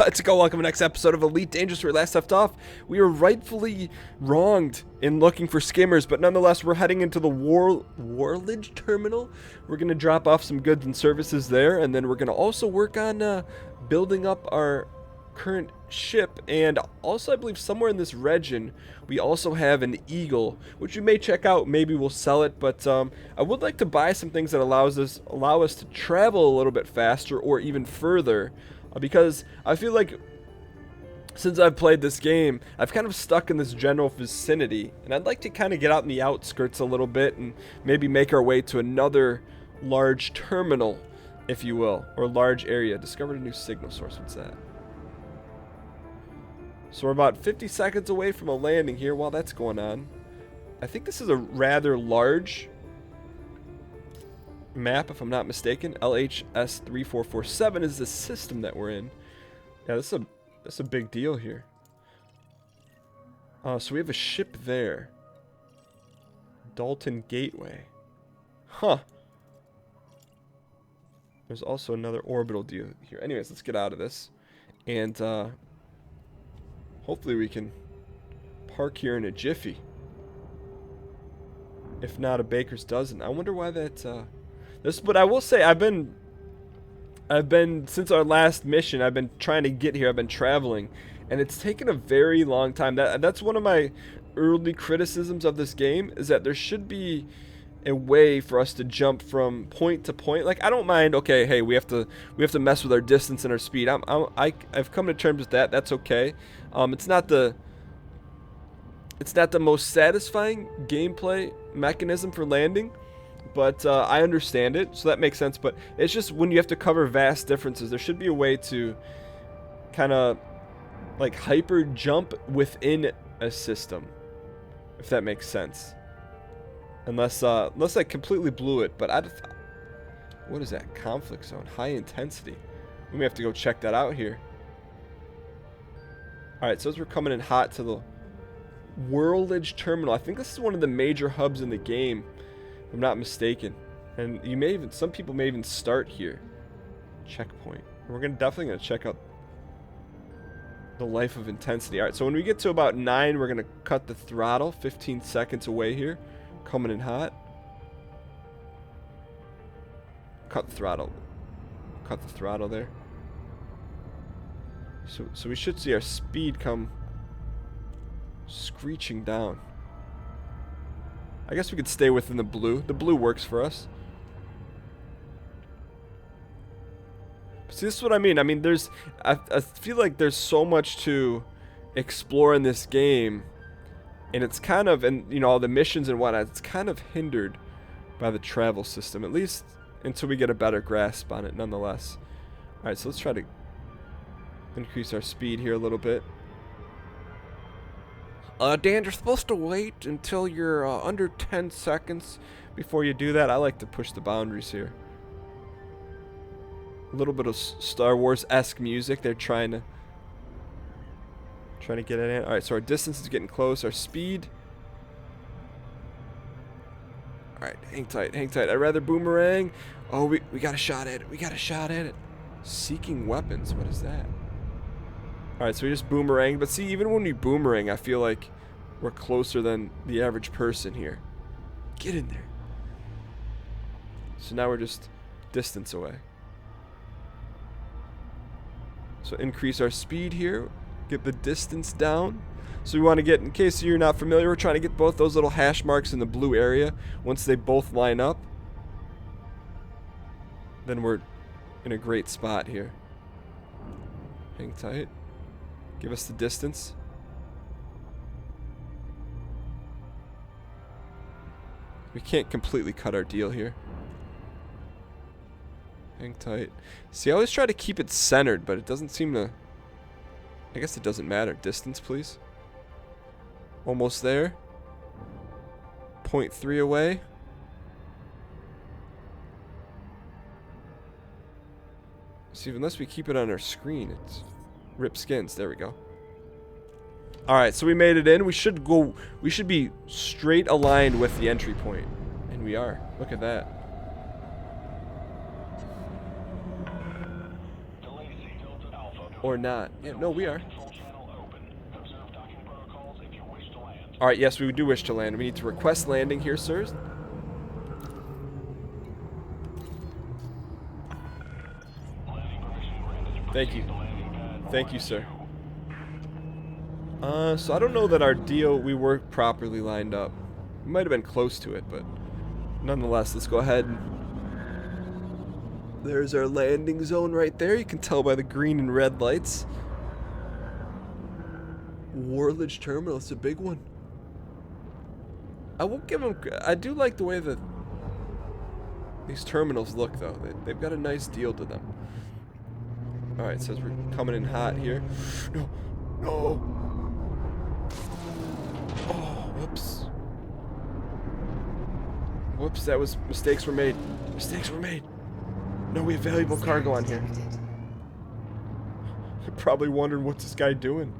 Let's go. Welcome to the next episode of Elite Dangerous. Where we last left off, we were rightfully wronged in looking for skimmers, but nonetheless, we're heading into the Warlage Terminal. We're going to drop off some goods and services there, and then we're going to also work on building up our current ship. And also, I believe somewhere in this region, we also have an eagle, which you may check out. Maybe we'll sell it, but I would like to buy some things that allow us to travel a little bit faster or even further. Because I feel like since I've played this game, I've kind of stuck in this general vicinity, and I'd like to kind of get out in the outskirts a little bit and maybe make our way to another large terminal, if you will, or large area. Discovered a new signal source. What's that? So we're about 50 seconds away from a landing here. While that's going on, I think this is a rather large map, if I'm not mistaken. LHS 3447 is the system that we're in. Yeah, this is a big deal here. So we have a ship there. Dalton Gateway. Huh. There's also another orbital deal here. Anyways, let's get out of this. And hopefully we can park here in a jiffy. If not a baker's dozen. I wonder why that but I will say I've been since our last mission, I've been trying to get here. I've been traveling, and it's taken a very long time. That's one of my early criticisms of this game, is that there should be a way for us to jump from point to point. Like, I don't mind, okay, hey, we have to mess with our distance and our speed. I've come to terms with that. That's okay. It's not the most satisfying gameplay mechanism for landing, but I understand it, so that makes sense. But it's just when you have to cover vast differences, there should be a way to kind of like hyper jump within a system, if that makes sense. Unless I completely blew it. But what is that? Conflict zone, high intensity. We may have to go check that out here. All right, so as we're coming in hot to the Warlage Terminal, I think this is one of the major hubs in the game, if I'm not mistaken. And some people may even start here. Checkpoint. We're definitely gonna check out the life of intensity. All right, so when we get to about 9, we're gonna cut the throttle. 15 seconds away here, coming in hot. Cut the throttle. Cut the throttle there. So we should see our speed come screeching down. I guess we could stay within the blue. The blue works for us. See, this is what I mean. I mean, I feel like there's so much to explore in this game, and it's kind of, and you know, all the missions and whatnot, it's kind of hindered by the travel system, at least until we get a better grasp on it nonetheless. All right, so let's try to increase our speed here a little bit. Dan, you're supposed to wait until you're under 10 seconds before you do that. I like to push the boundaries here. A little bit of Star Wars-esque music. They're trying to get it in. All right, so our distance is getting close. Our speed. All right, hang tight, hang tight. I'd rather boomerang. Oh, we got a shot at it. We got a shot at it. Seeking weapons. What is that? All right, so we just boomerang. But see, even when we boomerang, I feel like we're closer than the average person here. Get in there. So now we're just distance away. So increase our speed here. Get the distance down. So we want to get, in case you're not familiar, we're trying to get both those little hash marks in the blue area. Once they both line up, then we're in a great spot here. Hang tight. Give us the distance. We can't completely cut our deal here. Hang tight. See, I always try to keep it centered, but it doesn't seem to... I guess it doesn't matter. Distance, please. Almost there. 0.3 away. See, unless we keep it on our screen, it's... Rip skins. There we go. Alright, so we made it in. We should be straight aligned with the entry point. And we are. Look at that. Or not. Yeah, no, we are. Alright, yes, we do wish to land. We need to request landing here, sirs. Thank you. Thank you, sir. So I don't know that our deal, we were properly lined up. We might have been close to it, but nonetheless, let's go ahead. There's our landing zone right there. You can tell by the green and red lights. Warledge Terminal, it's a big one. I won't give them... I do like the way that these terminals look, though. They've got a nice deal to them. Alright, it says we're coming in hot here. No. No. Oh, whoops. Whoops, that was... Mistakes were made. Mistakes were made. No, we have valuable cargo on here. You're probably wondering, what's this guy doing?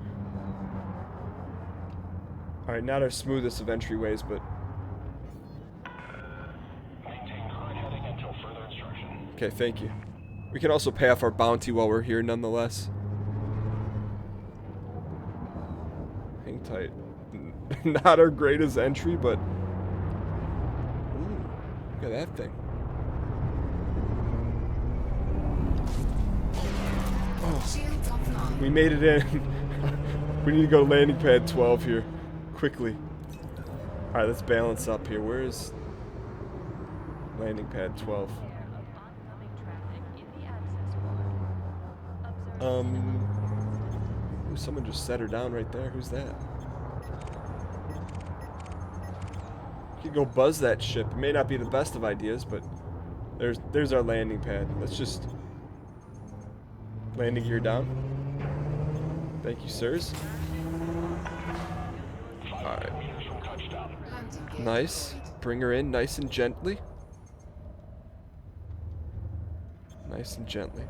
Alright, not our smoothest of entryways, but... Okay, thank you. We can also pay off our bounty while we're here, nonetheless. Hang tight. Not our greatest entry, but... Ooh, look at that thing. Oh, we made it in. We need to go to landing pad 12 here. Quickly. Alright, let's balance up here. Where is landing pad 12? Ooh, someone just set her down right there. Who's that? You could go buzz that ship. It may not be the best of ideas, but there's our landing pad. Let's just... Landing gear down. Thank you, sirs. Alright. Nice. Bring her in nice and gently. Nice and gently.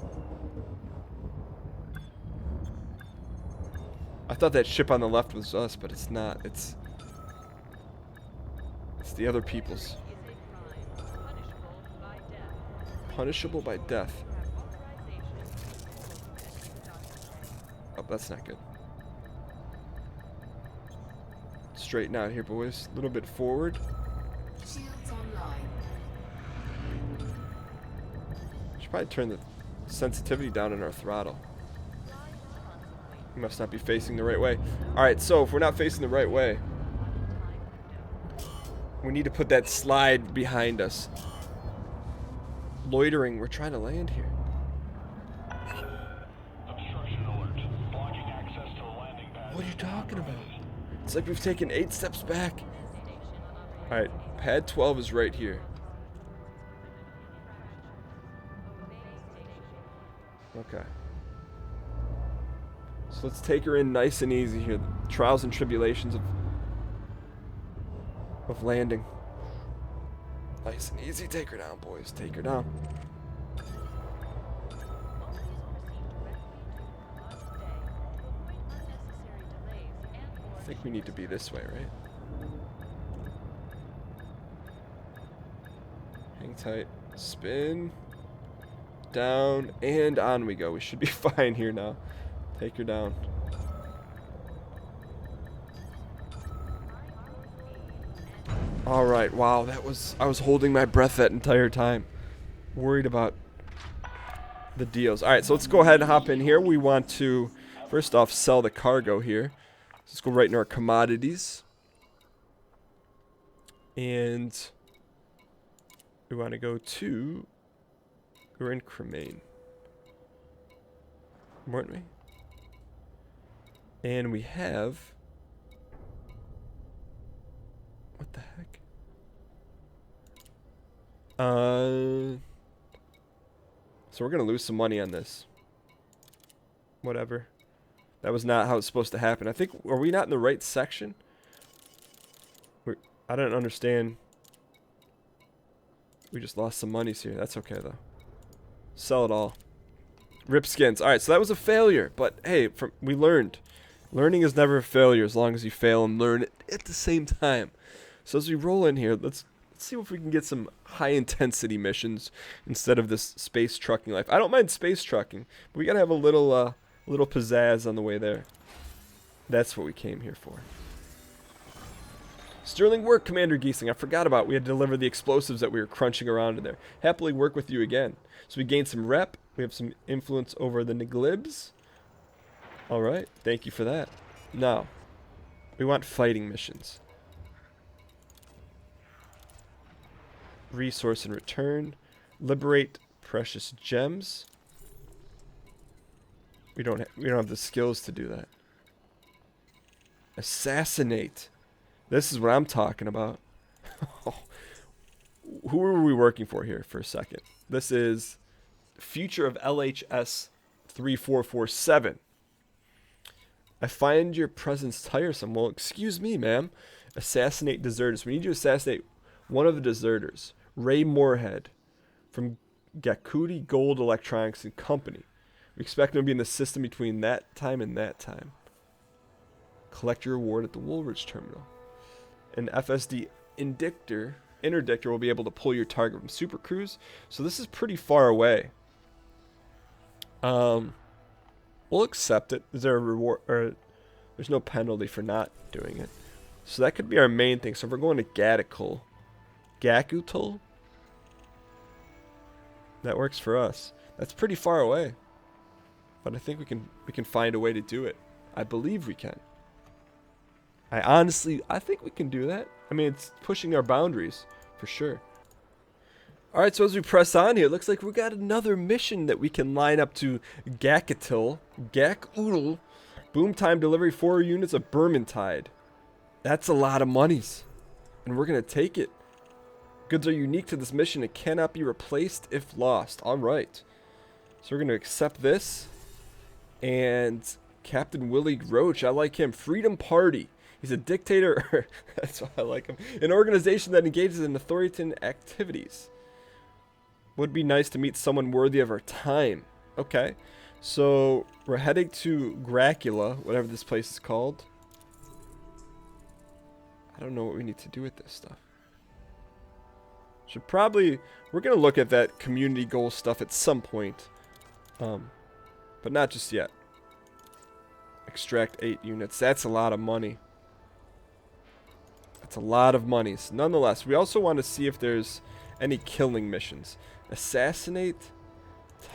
I thought that ship on the left was us, but it's not. It's the other people's. Punishable by death. Oh, that's not good. Straighten out here, boys. A little bit forward. Should probably turn the sensitivity down on our throttle. We must not be facing the right way. Alright, so if we're not facing the right way, we need to put that slide behind us. Loitering, we're trying to land here. What are you talking about? It's like we've taken 8 steps back. Alright, pad 12 is right here. Okay. So let's take her in nice and easy here. The trials and tribulations of landing. Nice and easy. Take her down, boys. Take her down. I think we need to be this way, right? Hang tight. Spin. Down. And on we go. We should be fine here now. Take her down. Alright, wow, that was... I was holding my breath that entire time. Worried about the deals. Alright, so let's go ahead and hop in here. We want to, first off, sell the cargo here. Let's go right into our commodities. And we want to go to... We're in Cremain. Weren't we? And we have... What the heck? So we're going to lose some money on this. Whatever. That was not how it's supposed to happen. I think... Are we not in the right section? I don't understand. We just lost some monies here. That's okay, though. Sell it all. Rip skins. Alright, so that was a failure. But, hey, we learned. Learning is never a failure as long as you fail and learn it at the same time. So as we roll in here, let's see if we can get some high-intensity missions instead of this space trucking life. I don't mind space trucking, but we gotta have a little A little pizzazz on the way there. That's what we came here for. Sterling work, Commander Giesling. I forgot about we had to deliver the explosives that we were crunching around in there. Happily work with you again. So we gained some rep. We have some influence over the Niglibs. Alright, thank you for that. Now, we want fighting missions. Resource in return. Liberate precious gems. We don't have the skills to do that. Assassinate. This is what I'm talking about. Who are we working for here for a second? This is future of LHS 3447. I find your presence tiresome. Well, excuse me, ma'am. Assassinate deserters. We need you to assassinate one of the deserters. Ray Moorhead from Gakuti Gold Electronics and Company. We expect him to be in the system between that time and that time. Collect your reward at the Woolridge terminal. An FSD interdictor will be able to pull your target from Super Cruise. So this is pretty far away. We'll accept it. Is there a reward? Or there's no penalty for not doing it. So that could be our main thing. So if we're going to Gakutul, that works for us. That's pretty far away. But I think we can find a way to do it. I believe we can. I think we can do that. I mean, it's pushing our boundaries, for sure. Alright, so as we press on here, it looks like we got another mission that we can line up to Gakutul. Boom time delivery 4 units of Bermantide. That's a lot of monies. And we're going to take it. Goods are unique to this mission. It cannot be replaced if lost. Alright. So we're going to accept this. And Captain Willie Roach, I like him. Freedom Party. He's a dictator. That's why I like him. An organization that engages in authoritarian activities. Would be nice to meet someone worthy of our time. Okay. So we're heading to Gracula, whatever this place is called. I don't know what we need to do with this stuff. We're going to look at that community goal stuff at some point. But not just yet. Extract 8 units. That's a lot of money. That's a lot of monies. Nonetheless, we also want to see if there's any killing missions. Assassinate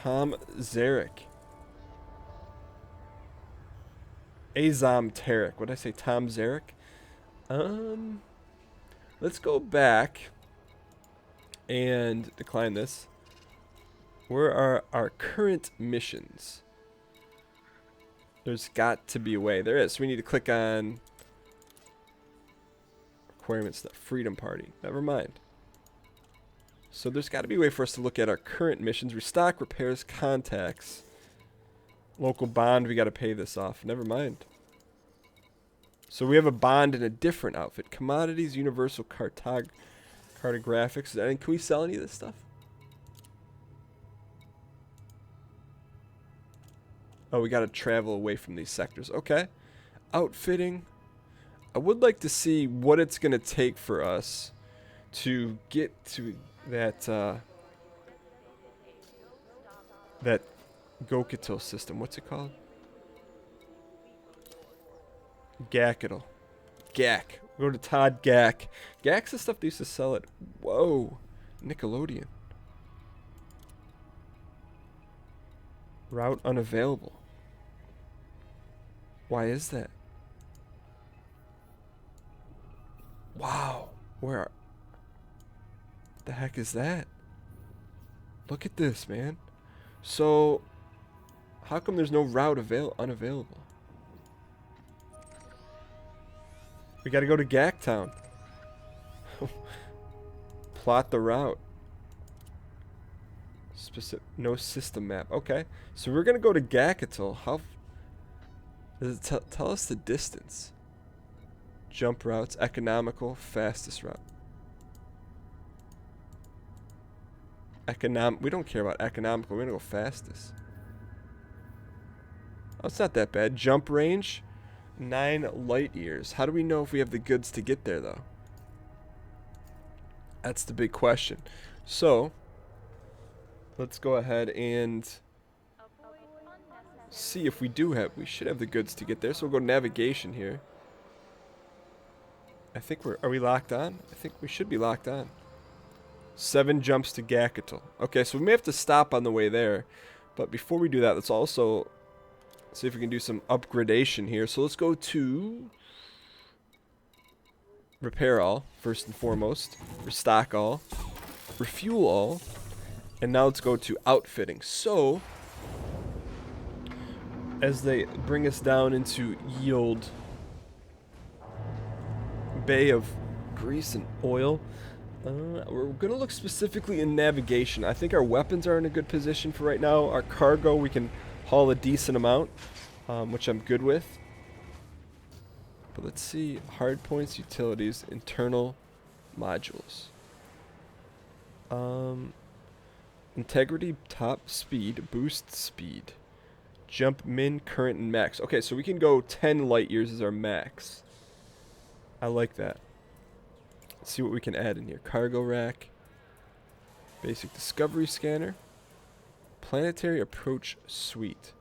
Tom Zarek. Azam Tarek. What did I say? Tom Zarek? Let's go back and decline this. Where are our current missions? There's got to be a way. There is. So we need to click on requirements. Freedom Party. Never mind. So there's got to be a way for us to look at our current missions. Restock, repairs, contacts. Local bond. We got to pay this off. Never mind. So we have a bond in a different outfit. Commodities, universal cartographics. And can we sell any of this stuff? Oh, we got to travel away from these sectors. Okay. Outfitting. I would like to see what it's going to take for us to get to that that Gokutul system. What's it called? Gakutul. Gak. Go to Todd Gak. Gak's the stuff they used to sell at. Whoa. Nickelodeon. Route unavailable. Why is that? Wow. Where the heck is that? Look at this, man. So, how come there's no route unavailable? We gotta go to Gaktown. Plot the route. No system map. Okay. So we're gonna go to Gakutul. How does it tell us the distance? Jump routes, economical, fastest route. We don't care about economical. We're gonna go fastest. Oh, it's not that bad. Jump range, 9 light years. How do we know if we have the goods to get there, though? That's the big question. So let's go ahead and see if we do have, we should have the goods to get there. So we'll go navigation here. I think are we locked on? I think we should be locked on. 7 jumps to Gacatal. Okay, so we may have to stop on the way there. But before we do that, let's also see if we can do some upgradation here. So let's go to repair all, first and foremost. Restock all. Refuel all. And now let's go to outfitting. So, as they bring us down into yield bay of grease and oil, we're going to look specifically in navigation. I think our weapons are in a good position for right now. Our cargo, we can haul a decent amount, which I'm good with. But let's see. Hard points, utilities, internal modules. Integrity, top speed, boost speed. Jump, min, current, and max. Okay, so we can go 10 light years as our max. I like that. Let's see what we can add in here. Cargo rack. Basic discovery scanner. Planetary approach suite.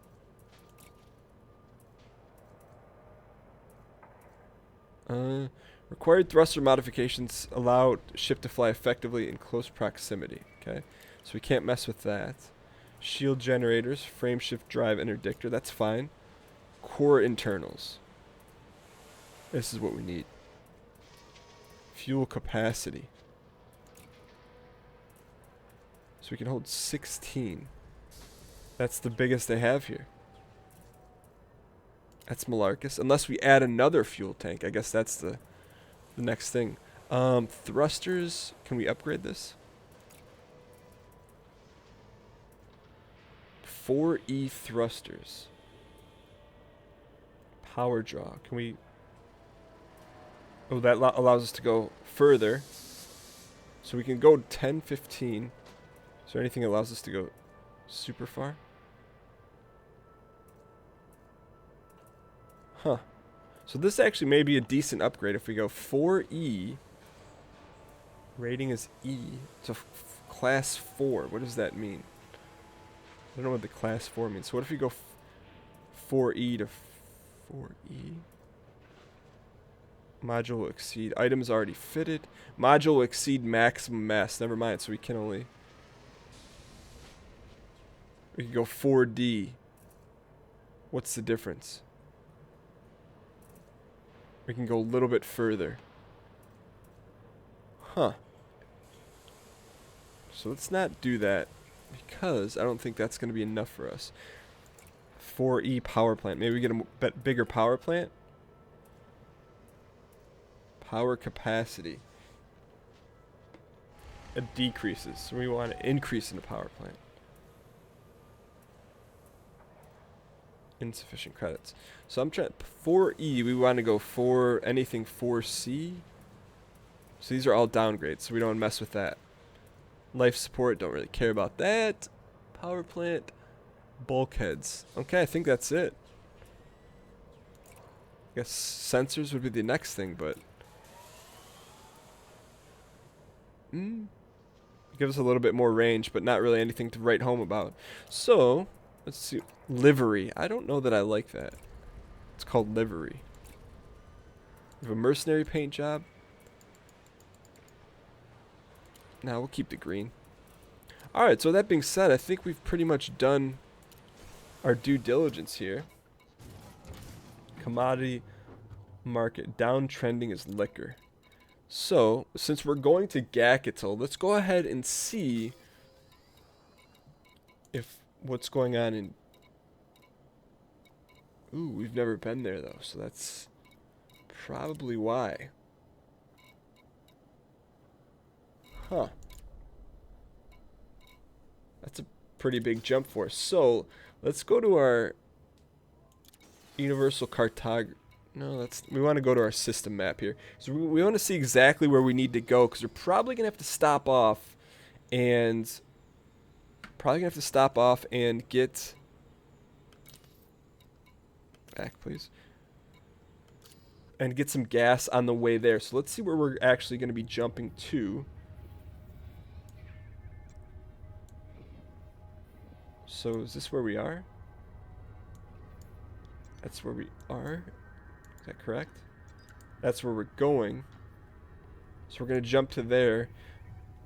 Required thruster modifications allow ship to fly effectively in close proximity. Okay, so we can't mess with that. Shield generators, frame shift drive interdictor. That's fine. Core internals. This is what we need. Fuel capacity. So we can hold 16. That's the biggest they have here. That's Malarkus. Unless we add another fuel tank. I guess that's the next thing. Thrusters. Can we upgrade this? 4E thrusters. Power draw. Can we... Oh, that allows us to go further. So we can go 10, 15. Is there anything that allows us to go super far? Huh. So this actually may be a decent upgrade if we go 4E. Rating is E. It's a class 4. What does that mean? I don't know what the class 4 means. So what if we go 4E to 4E? Module will exceed. Items already fitted. Module will exceed maximum mass. Never mind. So we can only... We can go 4D. What's the difference? We can go a little bit further. Huh. So let's not do that, because I don't think that's going to be enough for us. 4E power plant. Maybe we get a bigger power plant? Power capacity. It decreases. So we want to increase in the power plant. Insufficient credits. So I'm trying 4E. We want to go for anything 4C. So these are all downgrades, so we don't mess with that. Life support, don't really care about that. Power plant, bulkheads. Okay, I think that's it. I guess sensors would be the next thing, but give us a little bit more range, but not really anything to write home about. So let's see. Livery. I don't know that I like that. It's called livery. We have a mercenary paint job. Now we'll keep the green. Alright, so that being said, I think we've pretty much done our due diligence here. Commodity market. Downtrending is liquor. So, since we're going to Gacatal, let's go ahead and see if what's going on in... Ooh, we've never been there though, so that's probably why. Huh. That's a pretty big jump for us. So, let's go to our universal cartog... No, we want to go to our system map here. So we want to see exactly where we need to go, because we're probably going to have to stop off and... get... Back, please. And get some gas on the way there. So let's see where we're actually going to be jumping to. So is this where we are? That's where we are. Is that correct? That's where we're going. So we're going to jump to there.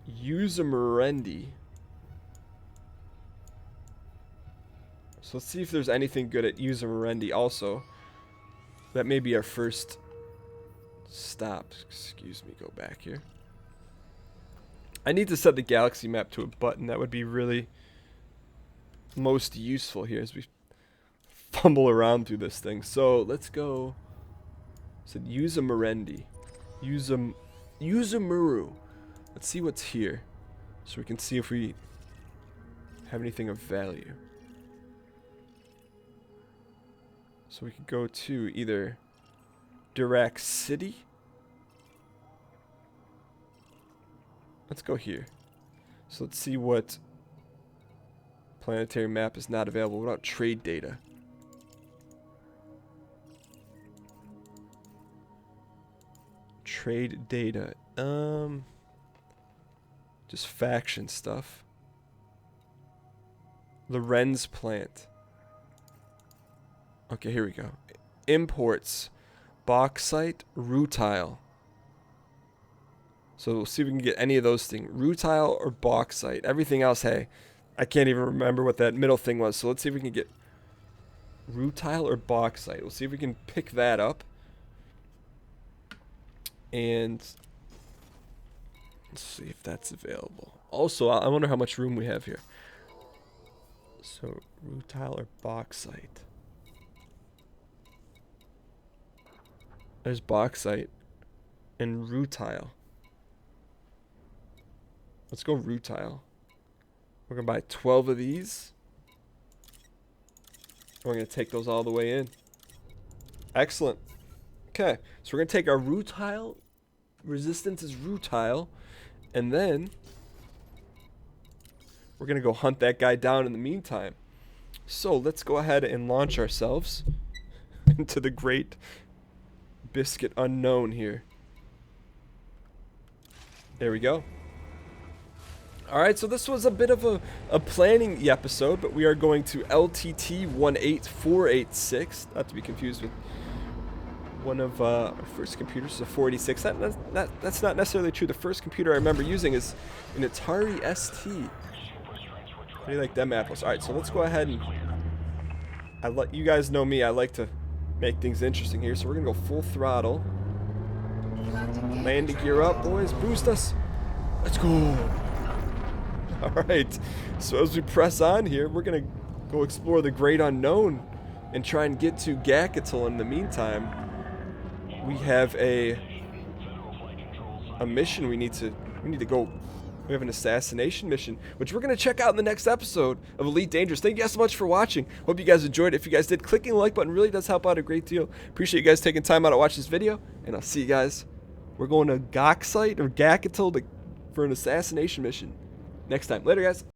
Use a Merendi. So let's see if there's anything good at Use a Merendi also. That may be our first stop. Excuse me, go back here. I need to set the galaxy map to a button. That would be really most useful here as we fumble around through this thing. So let's go. Said use a Merendi. Use a Muru. Let's see what's here, so we can see if we have anything of value. So we could go to either Dirac City. Let's go here. So let's see what planetary map is not available. What about trade data? Trade data. Just faction stuff. Lorenz plant. Okay, here we go. Imports. Bauxite, rutile. So we'll see if we can get any of those things. Rutile or bauxite. Everything else, hey, I can't even remember what that middle thing was. So let's see if we can get rutile or bauxite. We'll see if we can pick that up. And let's see if that's available. Also, I wonder how much room we have here. So, rutile or bauxite. There's bauxite and rutile. Let's go rutile. We're going to buy 12 of these. We're going to take those all the way in. Excellent. Okay, so we're going to take our rutile. Resistance is rutile. And then we're going to go hunt that guy down in the meantime. So let's go ahead and launch ourselves into the great biscuit unknown here. There we go. Alright, so this was a bit of a planning episode, but we are going to LTT 18486, not to be confused with one of our first computers, the 486. That's not necessarily true. The first computer I remember using is an Atari ST. How do you like them apples? Alright, so let's go ahead and you guys know me, I like to make things interesting here, so we're gonna go full throttle. Landing gear up, boys. Boost us. Let's go. Alright, so as we press on here, we're gonna go explore the great unknown and try and get to Gakatal. In the meantime, we have a mission we need to go. We have an assassination mission, which we're going to check out in the next episode of Elite Dangerous. Thank you guys so much for watching. Hope you guys enjoyed it. If you guys did, clicking the like button really does help out a great deal. Appreciate you guys taking time out to watch this video, and I'll see you guys. We're going to Gakatal for an assassination mission next time. Later, guys.